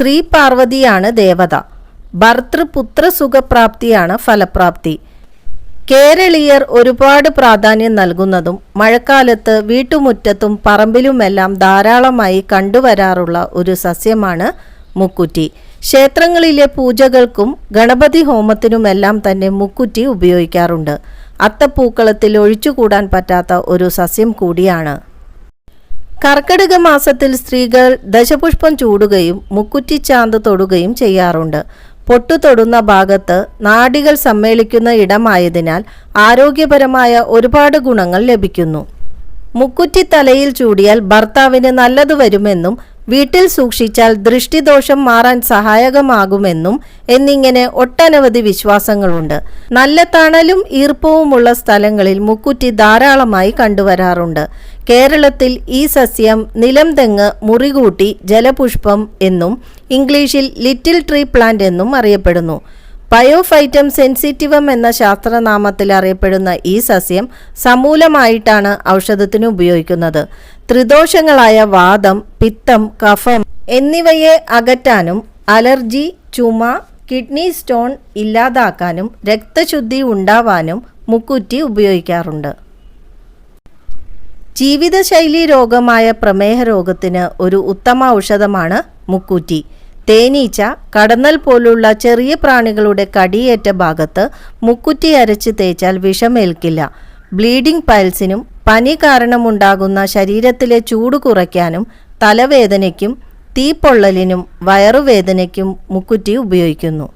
ശ്രീ പാർവതിയാണ് ദേവത. ഭർത്തൃപുത്ര സുഖപ്രാപ്തിയാണ് ഫലപ്രാപ്തി. കേരളീയർ ഒരുപാട് പ്രാധാന്യം നൽകുന്നതും മഴക്കാലത്ത് വീട്ടുമുറ്റത്തും പറമ്പിലുമെല്ലാം ധാരാളമായി കണ്ടുവരാറുള്ള ഒരു സസ്യമാണ് മുക്കുറ്റി. ക്ഷേത്രങ്ങളിലെ പൂജകൾക്കും ഗണപതി ഹോമത്തിനുമെല്ലാം തന്നെ മുക്കുറ്റി ഉപയോഗിക്കാറുണ്ട്. അത്തപ്പൂക്കളത്തിൽ ഒഴിച്ചുകൂടാൻ പറ്റാത്ത ഒരു സസ്യം കൂടിയാണ്. കർക്കിടക മാസത്തിൽ സ്ത്രീകൾ ദശപുഷ്പം ചൂടുകയും മുക്കുറ്റിച്ചാന്ത് തൊടുകയും ചെയ്യാറുണ്ട്. പൊട്ടു തൊടുന്ന ഭാഗത്ത് നാഡികൾ സമ്മേളിക്കുന്ന ഇടമായതിനാൽ ആരോഗ്യപരമായ ഒരുപാട് ഗുണങ്ങൾ ലഭിക്കുന്നു. മുക്കുറ്റി തലയിൽ ചൂടിയാൽ ഭർത്താവിന് നല്ലത് വരുമെന്നും വീട്ടിൽ സൂക്ഷിച്ചാൽ ദൃഷ്ടിദോഷം മാറാൻ സഹായകമാകുമെന്നും എന്നിങ്ങനെ ഒട്ടനവധി വിശ്വാസങ്ങളുണ്ട്. നല്ല തണലും ഈർപ്പവുമുള്ള സ്ഥലങ്ങളിൽ മുക്കുറ്റി ധാരാളമായി കണ്ടുവരാറുണ്ട്. കേരളത്തിൽ ഈ സസ്യം നിലംതെങ്ങ്, മുറികൂട്ടി, ജലപുഷ്പം എന്നും ഇംഗ്ലീഷിൽ ലിറ്റിൽ ട്രീ പ്ലാന്റ് എന്നും അറിയപ്പെടുന്നു. ബയോഫൈറ്റം സെൻസിറ്റിവം എന്ന ശാസ്ത്രനാമത്തിൽ അറിയപ്പെടുന്ന ഈ സസ്യം സമൂലമായിട്ടാണ് ഔഷധത്തിന് ഉപയോഗിക്കുന്നത്. ത്രിദോഷങ്ങളായ വാതം, പിത്തം, കഫം എന്നിവയെ അകറ്റാനും അലർജി, ചുമ, കിഡ്നി സ്റ്റോൺ ഇല്ലാതാക്കാനും രക്തശുദ്ധി ഉണ്ടാവാനും മുക്കുറ്റി ഉപയോഗിക്കാറുണ്ട്. ജീവിതശൈലി രോഗമായ പ്രമേഹ രോഗത്തിന് ഒരു ഉത്തമ ഔഷധമാണ് മുക്കുറ്റി. തേനീച്ച, കടന്നൽ പോലുള്ള ചെറിയ പ്രാണികളുടെ കടിയേറ്റ ഭാഗത്ത് മുക്കുറ്റി അരച്ച് തേച്ചാൽ വിഷമേൽക്കില്ല. ബ്ലീഡിംഗ് പൈൽസിനും പനി കാരണമുണ്ടാകുന്ന ശരീരത്തിലെ ചൂട് കുറയ്ക്കാനും തലവേദനയ്ക്കും തീപ്പൊള്ളലിനും വയറുവേദനയ്ക്കും മുക്കുറ്റി ഉപയോഗിക്കുന്നു.